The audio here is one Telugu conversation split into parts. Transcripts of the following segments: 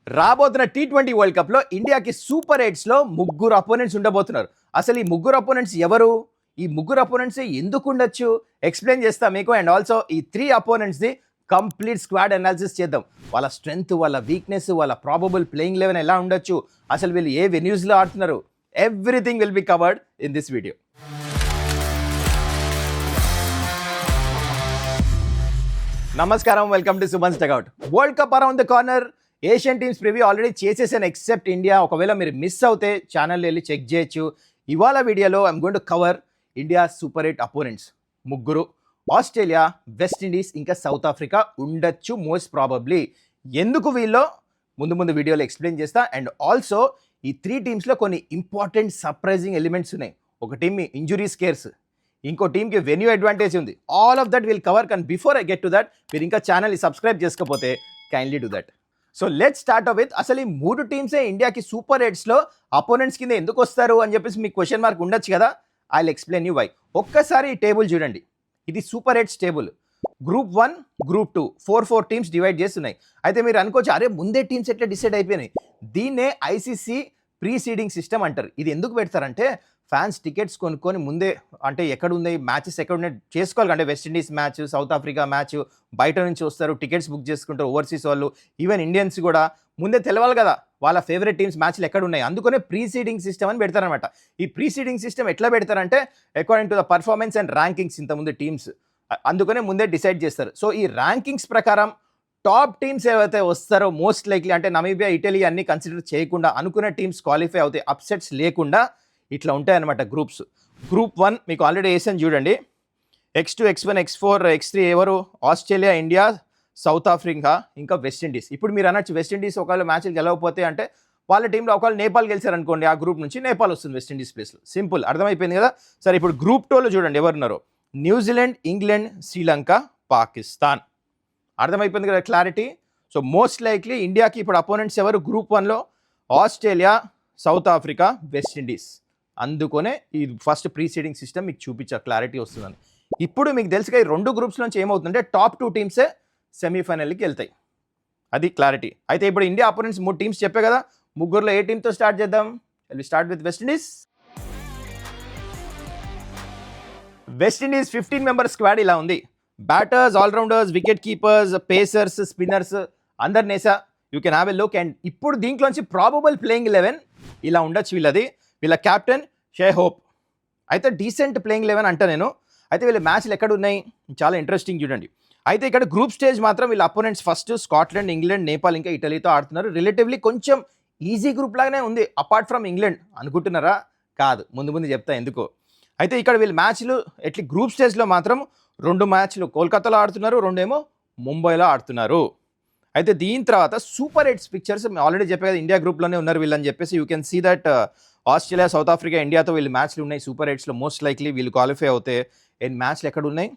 రాబోతున్న టీ20 వరల్డ్ కప్ లో ఇండియాకి సూపర్ ఎయిట్స్ లో ముగ్గురు అపోనెంట్స్ ఉండబోతున్నారు. అసలు ఈ ముగ్గురు అపోనెంట్స్ ఎవరు, ఈ ముగ్గురు అపోనెంట్స్ ఎందుకు ఉండొచ్చు ఎక్స్ప్లెయిన్ చేస్తా మీకు. అండ్ ఆల్సో ఈ 3 opponents the complete squad analysis చేద్దాం. వాళ్ళ స్ట్రెంగ్త్, వాళ్ళ వీక్నెస్, వాళ్ళ ప్రాబబుల్ ప్లేయింగ్ లెవెన్ ఎలా ఉండొచ్చు, అసలు వీళ్ళు ఏ వెన్యూస్ లో ఆడుతున్నారు, everything will be covered in this video. నమస్కారం, welcome to Suman's dugout. World cup around the corner. Asian teams preview already చేసేసాను ఎక్సెప్ట్ ఇండియా. ఒకవేళ మీరు మిస్ అవుతే ఛానల్ వెళ్ళి చెక్ చేయొచ్చు. ఇవాళ వీడియోలో I'm going to cover India super 8 opponents. ముగ్గురు ఆస్ట్రేలియా, వెస్టిండీస్ ఇంకా సౌత్ ఆఫ్రికా ఉండొచ్చు మోస్ట్ ప్రాబబ్లీ. ఎందుకు వీళ్ళో ముందు వీడియోలో ఎక్స్ప్లెయిన్ చేస్తా. అండ్ ఆల్సో ఈ 3 టీమ్స్లో కొన్ని ఇంపార్టెంట్ సర్ప్రైజింగ్ ఎలిమెంట్స్ ఉన్నాయి. ఒక టీమ్ ఇంజురీ స్కేర్స్, ఇంకో టీమ్కి వెన్యూ అడ్వాంటేజ్ ఉంది. All of that will cover. కానీ before I get to that, మీరు ఇంకా ఛానల్ని సబ్స్క్రైబ్ చేసుకోకపోతే kindly do that. So let's start with అసలు ఈ 3 టీమ్సే ఇండియాకి సూపర్ ఎయిట్స్లో అపోనెంట్స్ కింద ఎందుకు వస్తారు అని చెప్పేసి మీకు క్వశ్చన్ మార్క్ ఉండొచ్చు కదా. I will explain you why. ఒక్కసారి ఈ టేబుల్ చూడండి. ఇది super eights table. Group 1, group 2 4 teams divide చేస్తున్నాయి. అయితే మీరు అనుకోవచ్చు, అరే ముందే టీమ్స్ ఎట్లా డిసైడ్ అయిపోయినాయి. దీన్నే ఐసీసీ ప్రీసీడింగ్ సిస్టమ్ అంటారు. ఇది ఎందుకు పెడతారంటే ఫ్యాన్స్ టికెట్స్ కొనుక్కొని ముందే, అంటే ఎక్కడ ఉన్నాయి మ్యాచెస్ ఎక్కడ ఉన్నాయి చేసుకోవాలి. అంటే West Indies match, south Africa match బయట నుంచి వస్తారు, టికెట్స్ బుక్ చేసుకుంటారు ఓవర్సీస్ వాళ్ళు. ఈవెన్ ఇండియన్స్ కూడా ముందే తెలవాలి కదా వాళ్ళ ఫేవరెట్ టీమ్స్ మ్యాచ్లు ఎక్కడ ఉన్నాయి. అందుకనే ప్రీసీడింగ్ సిస్టమ్ అని పెడతారనమాట. ఈ ప్రీసీడింగ్ సిస్టమ్ ఎట్లా పెడతారంటే according to the performance and rankings ఇంతకుముందు టీమ్స్, అందుకనే ముందే డిసైడ్ చేస్తారు. సో ఈ ర్యాంకింగ్స్ ప్రకారం టాప్ టీమ్స్ ఏవైతే వస్తారో మోస్ట్ లైక్లీ, అంటే నమీబియా, ఇటలీ అన్ని కన్సిడర్ చేయకుండా అనుకున్న టీమ్స్ క్వాలిఫై అవుతాయి, అప్సెట్స్ లేకుండా ఇట్లా ఉంటాయన్నమాట గ్రూప్స్. గ్రూప్ 1 మీకు ఆల్రెడీ వేసాను చూడండి. X2, X1, X4, X3 ఎవరు? ఆస్ట్రేలియా, ఇండియా, సౌత్ ఆఫ్రికా ఇంకా వెస్టిండీస్. ఇప్పుడు మీరు అనొచ్చు వెస్టిండీస్ ఒకవేళ మ్యాచ్లు గెలవకపోతే అంటే వాళ్ళ టీంలో ఒకవేళ నేపాల్ గెలిచారనుకోండి, ఆ గ్రూప్ నుంచి నేపాల్ వస్తుంది వెస్టిండీస్ ప్లేస్లో. సింపుల్, అర్థమైపోయింది కదా. సరే ఇప్పుడు గ్రూప్ 2లో చూడండి ఎవరున్నారో. New Zealand, England, Sri Lanka, Pakistan. అర్థమైపోయింది కదా క్లారిటీ. సో మోస్ట్ లైక్లీ ఇండియాకి ఇప్పుడు అపోనెంట్స్ ఎవరు? గ్రూప్ 1లో ఆస్ట్రేలియా, సౌత్ ఆఫ్రికా, వెస్టిండీస్. అందుకనే ఈ ఫస్ట్ ప్రీసీడింగ్ సిస్టమ్ మీకు చూపించే క్లారిటీ వస్తుందని. ఇప్పుడు మీకు తెలుసుగా ఈ 2 గ్రూప్స్ నుంచి ఏమవుతుందంటే టాప్ 2 టీమ్సే సెమీఫైనల్కి వెళ్తాయి. అది క్లారిటీ. అయితే ఇప్పుడు ఇండియా అపోనెంట్స్ 3 టీమ్స్ చెప్పే కదా. ముగ్గురులో ఏ టీంతో స్టార్ట్ చేద్దాం? Will start with West Indies. West Indies 15 member squad ఇలా ఉంది. Batters, all-rounders, wicket keepers, pacers, spinners అందరినేసా. You can have a look. And ఇప్పుడు దీంట్లోంచి ప్రాబబుల్ ప్లేయింగ్ 11 ఇలా ఉండొచ్చు వీళ్ళది. వీళ్ళ క్యాప్టెన్ షే హోప్. అయితే డీసెంట్ ప్లేయింగ్ 11 అంట నేను. అయితే వీళ్ళ మ్యాచ్లు ఎక్కడ ఉన్నాయి చాలా ఇంట్రెస్టింగ్ చూడండి. అయితే ఇక్కడ గ్రూప్ స్టేజ్ మాత్రం వీళ్ళ opponents first Scotland, England, Nepal ఇంకా ఇటలీతో ఆడుతున్నారు. రిలేటివ్లీ కొంచెం ఈజీ గ్రూప్ లాగానే ఉంది అపార్ట్ ఫ్రమ్ ఇంగ్లాండ్ అనుకుంటున్నారా? కాదు, ముందు చెప్తా ఎందుకో. అయితే ఇక్కడ వీళ్ళ మ్యాచ్లు ఎట్లా గ్రూప్ స్టేజ్లో మాత్రం 2 మ్యాచ్లు కోల్కతాలో ఆడుతున్నారు, 2 ఏమో ముంబైలో ఆడుతున్నారు. అయితే దీని తర్వాత సూపర్ 8 పిక్చర్స్ ఆల్రెడీ చెప్పే కదా ఇండియా గ్రూప్లోనే ఉన్నారు వీళ్ళని చెప్పేసి. You can see that Australia, south Africa, ఇండియాతో వీళ్ళు మ్యాచ్లు ఉన్నాయి సూపర్ 8లో. మోస్ట్ లైక్లీ వీళ్ళు క్వాలిఫై అవుతే. అండ్ మ్యాచ్లు ఎక్కడ ఉన్నాయి?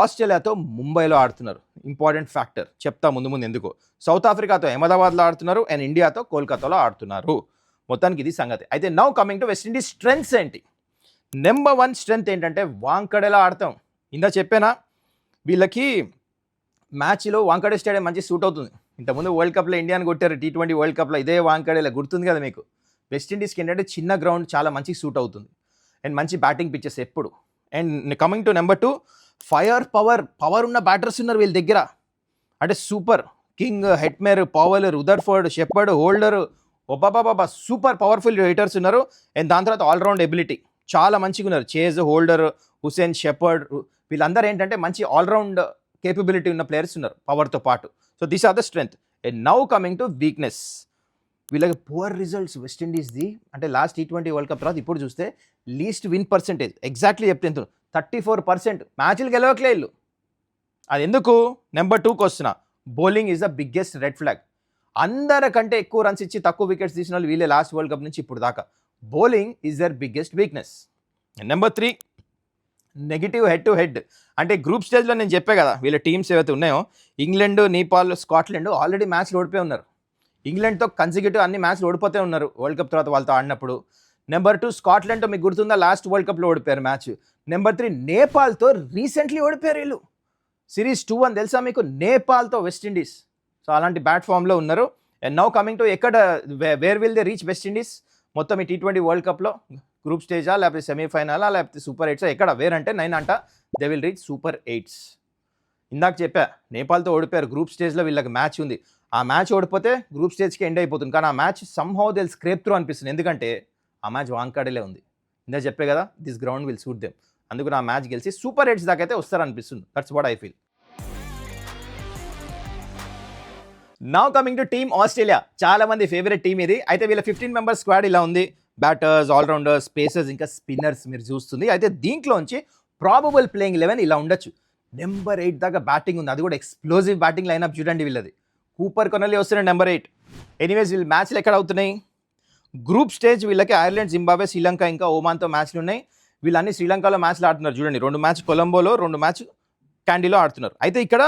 ఆస్ట్రేలియాతో ముంబైలో ఆడుతున్నారు. ఇంపార్టెంట్ ఫ్యాక్టర్ చెప్తా ముందు ఎందుకు. సౌత్ ఆఫ్రికాతో అహ్మదాబాద్లో ఆడుతున్నారు. అండ్ ఇండియాతో కోల్కతాలో ఆడుతున్నారు. మొత్తానికి ఇది సంగతి. అయితే now coming to West Indies strengths ఏంటి? నెంబర్ 1 స్ట్రెంగ్త్ ఏంటంటే వాంకడేలా ఆడతాం. ఇందా చెప్పానా వీళ్ళకి మ్యాచ్లో వాంకడే స్టేడియం మంచి సూట్ అవుతుంది. ఇంతకుముందు వరల్డ్ కప్లో ఇండియాని కొట్టారు T20 వరల్డ్ కప్లో, ఇదే వాంకడేలా గుర్తుంది కదా మీకు. వెస్టిండీస్కి ఏంటంటే చిన్న గ్రౌండ్ చాలా మంచి సూట్ అవుతుంది. అండ్ మంచి బ్యాటింగ్ పిచ్చెస్ ఎప్పుడు. And coming to number 2, power ఉన్న బ్యాటర్స్ ఉన్నారు వీళ్ళ దగ్గర. అంటే super king, Hetmyer, Powell, Rutherford, Shepherd, Holder, ఒబాబాబా సూపర్ పవర్ఫుల్ హిటర్స్ ఉన్నారు. అండ్ దాని తర్వాత ఆల్రౌండ్ ఎబిలిటీ చాలా మంచిగా ఉన్నారు. చేజ్, హోల్డర్, హుసేన్, షెపర్డ్ వీళ్ళందరూ ఏంటంటే మంచి ఆల్రౌండ్ కేపబిలిటీ ఉన్న ప్లేయర్స్ ఉన్నారు పవర్తో పాటు. So these are the strength. And now coming to weakness. వీళ్ళకి పువర్ రిజల్ట్స్ వెస్టిండీస్ది. అంటే లాస్ట్ T20 వరల్డ్ కప్ తర్వాత ఇప్పుడు చూస్తే లీస్ట్ విన్ పర్సెంటేజ్ ఎగ్జాక్ట్లీ చెప్తే ఎంత? 34%. మ్యాచ్లు గెలవట్లే వీళ్ళు. అది ఎందుకు? నెంబర్ 2కి వస్తున్నా. Bowling is the biggest red flag. అందరికంటే ఎక్కువ రన్స్ ఇచ్చి తక్కువ వికెట్స్ తీసిన వాళ్ళు వీళ్ళే లాస్ట్ వరల్డ్ కప్ నుంచి ఇప్పుడు దాకా. Bowling is their biggest weakness. Number 3, negative head to head. అంటే గ్రూప్ స్టేజ్లో నేను చెప్పే కదా వీళ్ళ టీమ్స్ ఏవైతే ఉన్నాయో ఇంగ్లాండ్, నేపాల్, స్కాట్లాండ్ ఆల్రెడీ మ్యాచ్లు ఓడిపోయి ఉన్నారు. ఇంగ్లాండ్తో కన్సిక్యూటివ్ అన్ని మ్యాచ్లు ఓడిపోతే ఉన్నారు వరల్డ్ కప్ తర్వాత వాళ్ళతో ఆడినప్పుడు. నెంబర్ 2 స్కాట్లాండ్తో మీకు గుర్తుందా లాస్ట్ వరల్డ్ కప్లో ఓడిపోయారు మ్యాచ్. నెంబర్ 3 నేపాల్తో రీసెంట్లీ ఓడిపోయారు వీళ్ళు. సిరీస్ 2-1 తెలుసా మీకు, నేపాల్తో వెస్టిండీస్. సో అలాంటి బ్యాట్ ఫామ్లో ఉన్నారు. అండ్ నౌ కమింగ్ టు ఎక్కడ where will they reach west Indies మొత్తం ఈ T20 వరల్డ్ కప్లో గ్రూప్ స్టేజా లేకపోతే సెమీఫైనలా లేకపోతే సూపర్ ఎయిట్సా ఎక్కడ వేరంటే 9 అంట they will reach super eights. ఇందాక చెప్పా నేపాల్తో ఓడిపోయారు గ్రూప్ స్టేజ్లో, వీళ్ళకి మ్యాచ్ ఉంది. ఆ మ్యాచ్ ఓడిపోతే గ్రూప్ స్టేజ్కి ఎండ్ అయిపోతుంది. కానీ ఆ match somehow they scrape through అనిపిస్తుంది, ఎందుకంటే ఆ మ్యాచ్ వాంకాడేలే ఉంది. ఇందా చెప్పే కదా this ground will suit them, అందుకు నా మ్యాచ్ గెలిచి సూపర్ ఎయిట్స్ దాకా అయితే వస్తారనిపిస్తుంది. That's what I feel. Now coming to team Australia, చాలా మంది ఫేవరెట్ టీమ్ ఇది. అయితే వీళ్ళ 15 మెంబర్స్ స్క్వాడ్ ఇలా ఉంది. బ్యాటర్స్, ఆల్రౌండర్స్, పేసర్స్, ఇంకా స్పిన్నర్స్ మీరు చూస్తుంది. అయితే దీంట్లోంచి ప్రాబబుల్ ప్లేయింగ్ 11 ఇలా ఉండొచ్చు. నెంబర్ 8 దాకా బ్యాటింగ్ ఉంది, అది కూడా ఎక్స్ప్లోజివ్ బ్యాటింగ్ లైనప్ చూడండి వీళ్ళది. కూపర్ కొనలి వస్తున్నాడు నెంబర్ 8. ఎనీవేస్ వీళ్ళు మ్యాచ్లు ఎక్కడ అవుతున్నాయి? గ్రూప్ స్టేజ్ వీళ్ళకి ఐర్లాండ్, జింబాబ్వే, శ్రీలంక ఇంకా ఒమాన్తో మ్యాచ్లు ఉన్నాయి. వీళ్ళన్నీ శ్రీలంకలో మ్యాచ్లు ఆడుతున్నారు చూడండి. 2 మ్యాచ్ కొలంబోలో, 2 మ్యాచ్ క్యాండీలో ఆడుతున్నారు. అయితే ఇక్కడ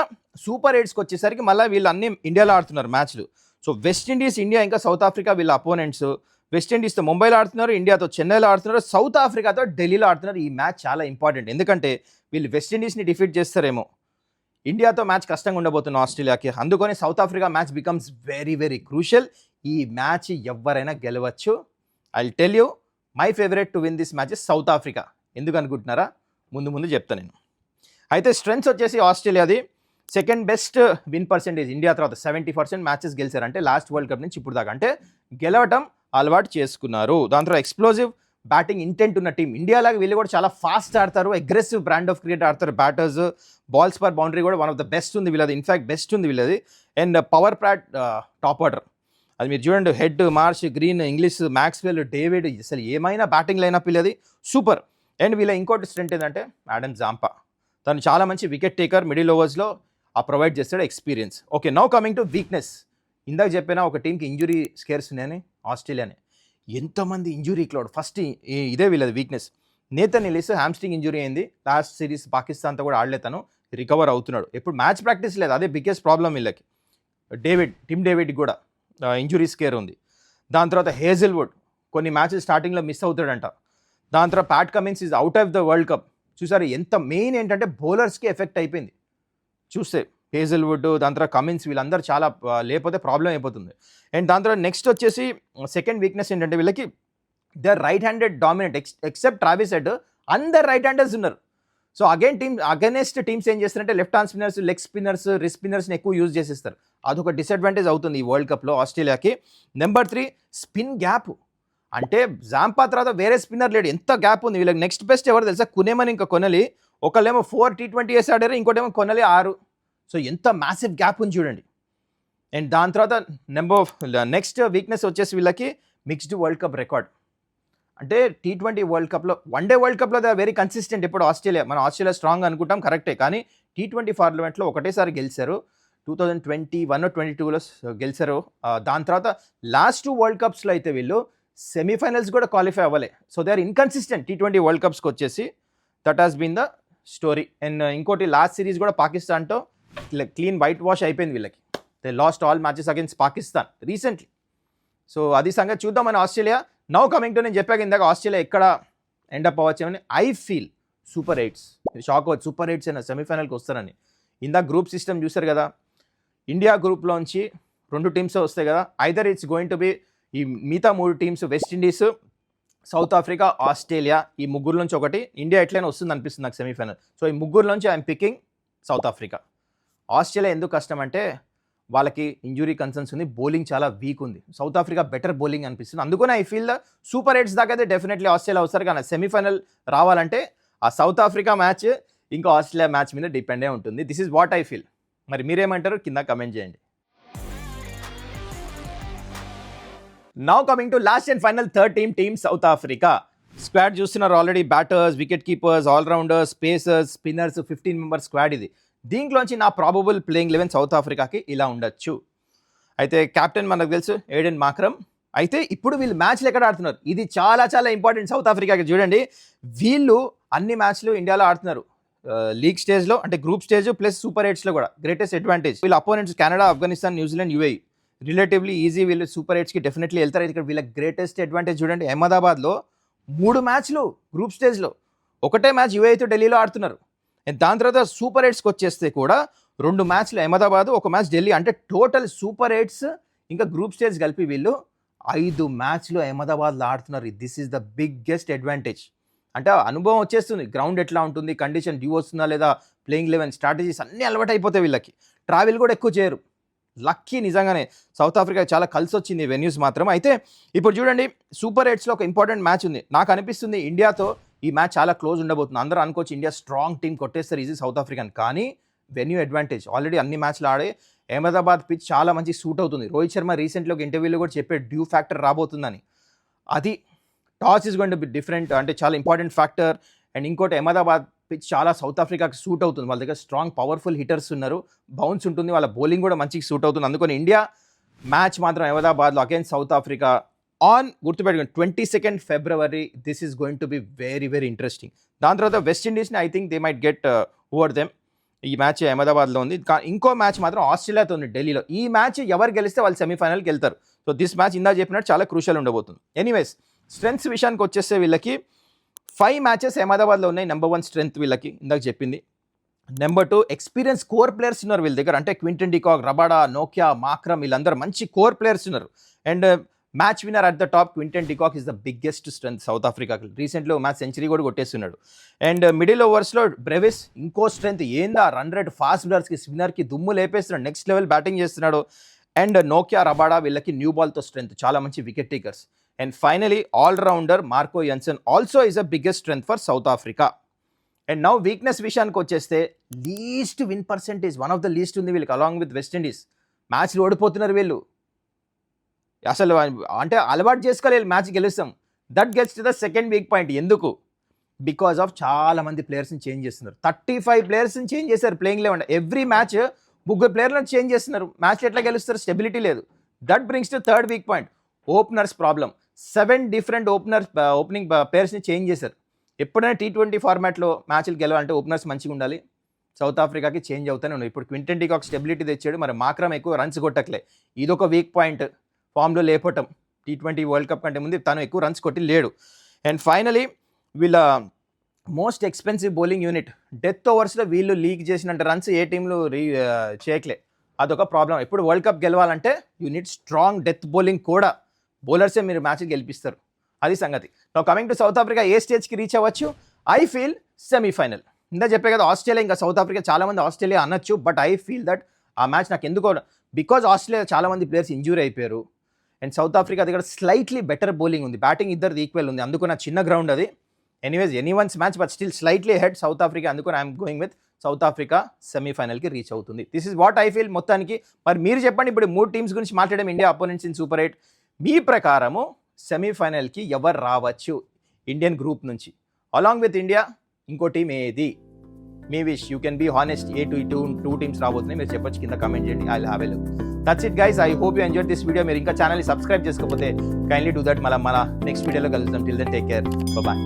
సూపర్ ఎయిట్స్కి వచ్చేసరికి మళ్ళీ వీళ్ళు అన్ని ఇండియాలో ఆడుతున్నారు మ్యాచ్లు. సో వెస్ట్ ఇండీస్, ఇండియా ఇంకా సౌత్ ఆఫ్రికా వీళ్ళ అపోనెంట్స్. వెస్ట్ ఇండీస్తో ముంబైలో ఆడుతున్నారు, ఇండియాతో చెన్నైలో ఆడుతున్నారు, సౌత్ ఆఫ్రికాతో ఢిల్లీలో ఆడుతున్నారు. ఈ మ్యాచ్ చాలా ఇంపార్టెంట్, ఎందుకంటే వీళ్ళు వెస్ట్ ఇండీస్ని డిఫీట్ చేస్తారేమో. ఇండియాతో మ్యాచ్ కష్టంగా ఉండబోతుంది ఆస్ట్రేలియాకి, అందుకని south Africa match becomes very very crucial. ఈ మ్యాచ్ ఎవరైనా గెలవచ్చు. I will tell you my favourite to win this match is south Africa. ఎందుకు అనుకుంటున్నారా? ముందు చెప్తాను నేను. అయితే స్ట్రెంగ్స్ వచ్చేసి ఆస్ట్రేలియాది second best win percentage India తర్వాత 70% మ్యాచెస్ గెలిచారు, అంటే లాస్ట్ వరల్డ్ కప్ నుంచి ఇప్పుడు దాకా, అంటే గెలవటం అలవాటు చేసుకున్నారు. దాని తర్వాత ఎక్స్ప్లోజివ్ బ్యాటింగ్ ఇంటెంట్ ఉన్న టీం. ఇండియాలాగా వీళ్ళు కూడా చాలా ఫాస్ట్ ఆడతారు, అగ్రెసివ్ బ్రాండ్ ఆఫ్ క్రికెట్ ఆడతారు. బ్యాటర్స్, బాల్స్ పర్ బౌండరీ కూడా వన్ ఆఫ్ ద బెస్ట్ ఉంది వీళ్ళది, ఇన్ఫాక్ట్ బెస్ట్ ఉంది వీళ్ళది. And power plot top order అది మీరు చూడండి, head, Marsh, green, English, Maxwell, David, అసలు ఏమైనా బ్యాటింగ్ లైనప్ వీళ్ళది సూపర్. అండ్ వీళ్ళ ఇంకోటి స్ట్రెంట్ ఏంటంటే ఆడమ్ జాంపా, తను చాలా మంచి వికెట్ టేకర్, మిడిల్ ఓవర్స్లో ప్రొవైడ్ చేస్తాడు experience. Okay, now coming to weakness. ఇందాక చెప్పిన ఒక టీంకి ఇంజురీ స్కేర్స్ ఉన్నాయని ఆస్ట్రేలియానే. ఎంతమంది ఇంజురీ క్లౌడ్, ఫస్ట్ ఇదే వీళ్ళది weakness. Nathan Ellis hamstring injury అయింది లాస్ట్ సిరీస్ పాకిస్తాన్తో కూడా ఆడలే, తను రికవర్ అవుతున్నాడు. ఎప్పుడు మ్యాచ్ ప్రాక్టీస్ లేదు, అదే బిగ్గెస్ట్ ప్రాబ్లం వీళ్ళకి. టిమ్ డేవిడ్ కూడా ఇంజురీ స్కేర్ ఉంది. దాని తర్వాత హేజల్వుడ్ కొన్ని మ్యాచెస్ స్టార్టింగ్లో మిస్ అవుతాడంట. దాని తర్వాత Pat Cummins is out of the world cup. చూసారు ఎంత మెయిన్ ఏంటంటే బౌలర్స్కి ఎఫెక్ట్ అయిపోయింది చూస్తే. హేజల్వుడ్, దాని తర్వాత కమిన్స్, వీళ్ళందరూ చాలా లేకపోతే ప్రాబ్లం అయిపోతుంది. అండ్ దాని తర్వాత నెక్స్ట్ వచ్చేసి సెకండ్ వీక్నెస్ ఏంటంటే వీళ్ళకి they are right handed dominant, except Travis Head అందరు రైట్ హ్యాండర్స్ ఉన్నారు. సో అగెన్స్ట్ టీమ్స్ ఏం చేస్తారంటే left hand spinners, leg spinners, wrist స్పిన్నర్స్ని ఎక్కువ యూజ్ చేసేస్తారు. అదొక డిసడ్వాంటేజ్ అవుతుంది ఈ వరల్డ్ కప్లో ఆస్ట్రేలియాకి. నెంబర్ 3 స్పిన్ గ్యాప్, అంటే జాంపా తర్వాత వేరే స్పిన్నర్ లేడు, ఎంత గ్యాప్ ఉంది వీళ్ళకి. నెక్స్ట్ బెస్ట్ ఎవరు తెలుసా? కునేమని ఇంకా కొనలి. ఒకళ్ళేమో 4 T20s ఆడారు, ఇంకోటేమో కొనలి 6. సో ఎంత మ్యాసివ్ గ్యాప్ ఉంది చూడండి. అండ్ దాని తర్వాత నెక్స్ట్ వీక్నెస్ వచ్చేసి వీళ్ళకి మిక్స్డ్ వరల్డ్ కప్ రికార్డ్. అంటే T20 వరల్డ్ కప్లో, వన్డే వరల్డ్ కప్లో దే ఆర్ వెరీ కన్సిస్టెంట్. ఇప్పుడు ఆస్ట్రేలియా స్ట్రాంగ్ అనుకుంటాం, కరెక్టే. కానీ T20 ఫార్మాట్లో ఒకటేసారి గెలిచారు, 2021, 22లో గెలిచారు. దాని తర్వాత లాస్ట్ 2 వరల్డ్ కప్స్లో అయితే వీళ్ళు సెమీఫైనల్స్ కూడా క్వాలిఫై అవ్వలే. So they are inconsistent T20 world కప్స్కి వచ్చేసి. That has been the story. And ఇంకోటి లాస్ట్ సిరీస్ కూడా పాకిస్తాన్తో క్లీన్ వైట్ వాష్ అయిపోయింది వీళ్ళకి. They lost all matches against Pakistan recently. So అది సంగతి చూద్దామని ఆస్ట్రేలియా. నౌ కమింగ్ టు, నేను చెప్పాక ఇందాక ఆస్ట్రేలియా ఎక్కడ ఎండప్ అవ్వచ్చేమని. I feel super eights. Shock అవ్వచ్చు, సూపర్ ఎయిట్స్ అయినా సెమీఫైనల్కి వస్తారని. ఇందాక గ్రూప్ సిస్టమ్ చూసారు కదా, ఇండియా గ్రూప్లోంచి 2 టీమ్స్ వస్తాయి కదా. Either it's going to B ఈ మిగతా 3 teams, west Indies, south Africa, Australia, ఈ ముగ్గురు నుంచి ఒకటి. ఇండియా ఎట్లయినా వస్తుంది అనిపిస్తుంది నాకు సెమీఫైనల్. సో ఈ ముగ్గురు నుంచి I'm picking south Africa. Australia ఎందుకు కష్టం అంటే వాళ్ళకి ఇంజురీ కన్సర్న్స్ ఉంది, బౌలింగ్ చాలా వీక్ ఉంది. సౌత్ ఆఫ్రికా బెటర్ బౌలింగ్ అనిపిస్తుంది. అందుకని I feel the super eights దాకా అయితే డెఫినెట్లీ ఆస్ట్రేలియా వస్తారు. కానీ సెమీఫైనల్ రావాలంటే ఆ సౌత్ ఆఫ్రికా మ్యాచ్ ఇంకా ఆస్ట్రేలియా మ్యాచ్ మీద డిపెండే ఉంటుంది. This is what I feel. మరి మీరేమంటారు కింద కమెంట్ చేయండి. Now coming to last and final third team south Africa. Squad చూస్తున్నారు already. Batters, wicket keepers, allrounders, pacers, spinners, 15 members squad ఇది. దీంట్లోంచి నా ప్రాబబుల్ ప్లేయింగ్ 11 సౌత్ ఆఫ్రికాకి ఇలా ఉండొచ్చు. అయితే కెప్టెన్ మనకు తెలుసు ఏడెన్ మాక్రమ్. అయితే ఇప్పుడు వీళ్ళు మ్యాచ్లు ఎక్కడ ఆడుతున్నారు, ఇది చాలా చాలా ఇంపార్టెంట్ సౌత్ ఆఫ్రికాకి. చూడండి, వీళ్ళు అన్ని మ్యాచ్లు ఇండియాలో ఆడుతున్నారు, లీగ్ స్టేజ్లో, అంటే గ్రూప్ స్టేజ్ ప్లస్ సూపర్ ఎయిట్స్లో కూడా. గ్రేటెస్ట్ అడ్వాంటేజ్ వీళ్ళ opponents Canada, Afghanistan, New Zealand, UAE. Relatively easy, వీళ్ళు సూపర్ ఎయిట్స్కి డెఫినెట్లీ వెళ్తారు. ఇక్కడ వీళ్ళ గ్రేటెస్ట్ అడ్వాంటేజ్ చూడండి, అహ్మదాబాద్లో 3 మ్యాచ్లు గ్రూప్ స్టేజ్లో, ఒకటే మ్యాచ్ యూఏఈతో ఢిల్లీలో ఆడుతున్నారు. దాని తర్వాత సూపర్ ఎయిట్స్కి వచ్చేస్తే కూడా 2 మ్యాచ్లు అహ్మదాబాద్, 1 మ్యాచ్ ఢిల్లీ. అంటే టోటల్ సూపర్ ఎయిట్స్ ఇంకా గ్రూప్ స్టేజ్ కలిపి వీళ్ళు 5 మ్యాచ్లు అహ్మదాబాద్లో ఆడుతున్నారు. This is the biggest advantage. అంటే అనుభవం వచ్చేస్తుంది, గ్రౌండ్ ఎట్లా ఉంటుంది, కండిషన్ డ్యూ వస్తుందా లేదా, ప్లేయింగ్ 11 స్ట్రాటజీస్ అన్నీ అలవాటు అయిపోతాయి వీళ్ళకి. ట్రావెల్ కూడా ఎక్కువ చేయరు. లక్కీ నిజంగానే సౌత్ ఆఫ్రికా చాలా కలిసి వచ్చింది వెన్యూస్ మాత్రం. అయితే ఇప్పుడు చూడండి సూపర్ 8లో ఒక ఇంపార్టెంట్ మ్యాచ్ ఉంది. నాకు అనిపిస్తుంది ఇండియాతో ఈ మ్యాచ్ చాలా క్లోజ్ ఉండబోతుంది. అందరూ అనుకోవచ్చు ఇండియా స్ట్రాంగ్ టీం కొట్టేస్తారు ఈజీ సౌత్ ఆఫ్రికాని, కానీ వెన్యూ అడ్వాంటేజ్. ఆల్రెడీ అన్ని మ్యాచ్లు ఆడే అహ్మదాబాద్ పిచ్ చాలా మంచి సూట్ అవుతుంది. రోహిత్ శర్మ రీసెంట్గా ఒక ఇంటర్వ్యూలో కూడా చెప్పాడు డ్యూ ఫ్యాక్టర్ రాబోతుందని. అది toss is going to be different, అంటే చాలా ఇంపార్టెంట్ ఫ్యాక్టర్. అండ్ ఇంకోటి అహ్మదాబాద్ పిచ్ చాలా సౌత్ ఆఫ్రికాకి సూట్ అవుతుంది. వాళ్ళ దగ్గర స్ట్రాంగ్ పవర్ఫుల్ హిటర్స్ ఉన్నారు, బౌన్స్ ఉంటుంది, వాళ్ళ బౌలింగ్ కూడా మంచిగా సూట్ అవుతుంది. అందుకని ఇండియా మ్యాచ్ మాత్రం అహ్మదాబాద్లో అగైన్స్ సౌత్ ఆఫ్రికా ఆన్ గుర్తుపెట్టుకోండి 22 February. This is going to be very very interesting. దాని తర్వాత వెస్టిండీస్ని I think they might get over them. ఈ మ్యాచ్ అహ్మదాబాద్లో ఉంది. ఇంకో మ్యాచ్ మాత్రం ఆస్ట్రేలియాతో ఉంది ఢిల్లీలో. ఈ మ్యాచ్ ఎవరు గెలిస్తే వాళ్ళు సెమీఫైనల్కి వెళ్తారు. సో దిస్ మ్యాచ్ ఇందా చెప్పినట్టు చాలా క్రూషియల్ ఉండబోతుంది. ఎనీవేస్ స్ట్రెంగ్స్ విషయానికి వచ్చేస్తే వీళ్ళకి 5 మ్యాచెస్ అహ్మదాబాద్లో ఉన్నాయి. నెంబర్ 1 స్ట్రెంగ్త్ వీళ్ళకి ఇందాక చెప్పింది. నెంబర్ 2 ఎక్స్పీరియన్స్ కోర్ ప్లేయర్స్ ఉన్నారు వీళ్ళ దగ్గర. అంటే క్వింటన్ డికాక్, రబాడా, నోకియా, మాక్రమ్ వీళ్ళందరూ మంచి కోర్ ప్లేయర్స్ ఉన్నారు. And match winner at the top Quinton de Kock is the biggest strength south ఆఫ్రికాకి. రీసెంట్లీ మ్యాచ్ సెంచరీ కూడా కొట్టేస్తున్నాడు. అండ్ మిడిల్ ఓవర్స్లో బ్రెవిస్ ఇంకో స్ట్రెంగ్త్, ఏందా రన్ రేట్, ఫాస్ట్ బౌలర్స్కి స్పిన్నర్కి దుమ్ము లేపేస్తున్నాడు, నెక్స్ట్ లెవెల్ బ్యాటింగ్ చేస్తున్నాడు. అండ్ నోకియా, రబాడా వీళ్ళకి న్యూ బాల్తో స్ట్రెంగ్త్, చాలా మంచి wicket takers. And finally all-rounder Marco Jansen also is a biggest strength for south Africa. And now weakness విషయానికి వచ్చేస్తే least win percentage, one of the least ఉంది వీళ్ళకి అలాంగ్ విత్ వెస్టిండీస్. మ్యాచ్లు ఓడిపోతున్నారు వీళ్ళు, అసలు అంటే అలవాటు చేసుకోలేదు మ్యాచ్ గెలుస్తాం. That gets to the second weak point. ఎందుకు? బికాస్ ఆఫ్ చాలా మంది ప్లేయర్స్ని చేంజ్ చేస్తున్నారు. 35 ప్లేయర్స్ని చేంజ్ చేశారు ప్లేయింగ్ 11. ఎవ్రీ మ్యాచ్ 3 ప్లేయర్లను చేంజ్ చేస్తున్నారు. మ్యాచ్ ఎట్లా గెలుస్తారు? స్టెబిలిటీ లేదు. That brings to third weak point, openers problem. 7 different opening ప్లేయర్స్ని చేంజ్ చేశారు. ఎప్పుడైనా T20 ఫార్మాట్లో మ్యాచ్లు గెలవాలంటే ఓపెనర్స్ మంచిగా ఉండాలి. సౌత్ ఆఫ్రికాకి చేంజ్ అవుతానే ఉన్నాయి. ఇప్పుడు క్వింటన్ డికాక్ స్టెబిలిటీ తెచ్చాడు, మరి మాక్రమ్ ఎక్కువ రన్స్ కొట్టట్లే, ఇదొక వీక్ పాయింట్. ఫామ్లో లేపటం, T20 వరల్డ్ కప్ కంటే ముందు తను ఎక్కువ రన్స్ కొట్టి లేడు. అండ్ ఫైనలీ వీళ్ళ most expensive bowling unit, death ఓవర్స్లో వీళ్ళు లీక్ చేసినంత రన్స్ ఏ టీంలు చేయట్లే, అదొక ప్రాబ్లం. ఇప్పుడు వరల్డ్ కప్ గెలవాలంటే యూనిట్ స్ట్రాంగ్ డెత్ బౌలింగ్ కూడా, బౌలర్సే మీరు మ్యాచ్ గెలిపిస్తారు, అది సంగతి. నా కమింగ్ టు సౌత్ ఆఫ్రికా ఏ స్టేజ్కి రీచ్ అవ్వచ్చు? I feel semi-final. ఇందా చెప్పే కదా ఆస్ట్రేలియా ఇంకా సౌత్ ఆఫ్రికా, చాలామంది ఆస్ట్రేలియా అనొచ్చు, బట్ ఐ ఫీల్ దట్ ఆ మ్యాచ్ నాకు ఎందుకో, బికాజ్ ఆస్ట్రేలియా చాలామంది ప్లేయర్స్ ఇంజూరీ అయిపోయారు. అండ్ సౌత్ ఆఫ్రికా దగ్గర స్లైట్లీ బెటర్ బౌలింగ్ ఉంది, బ్యాటింగ్ ఇద్దరిది ఈక్వల్ ఉంది, అందుకు నా చిన్న గ్రౌండ్ అది. Anyways anyone's match, but still slightly head south Africa, అందుకని I'm going with south Africa సెమీఫైనల్కి రీచ్ అవుతుంది. This is what I feel మొత్తానికి. మరి మీరు చెప్పండి, ఇప్పుడు 3 టీమ్స్ గురించి మాట్లాడడం, ఇండియా అపోనెంట్స్ ఇన్ సూపర్ 8. మీ ప్రకారము సెమీఫైనల్కి ఎవరు రావచ్చు ఇండియన్ గ్రూప్ నుంచి? అలాంగ్ విత్ ఇండియా ఇంకో టీం ఏది? మీ wish, you can be honest. ఏ టూ టీమ్స్ రాబోతున్నాయి మీరు చెప్పొచ్చు, కింద కమెంట్ చేయండి. I will have a look. That's it guys, I hope you enjoyed this video. మీరు ఇంకా ఛానల్ని సబ్స్క్రైబ్ చేసుకోకపోతే కైండ్లీ డూ దట్. మళ్ళీ నెక్స్ట్ వీడియోలో కలుద్దాం. Till then take care, bye.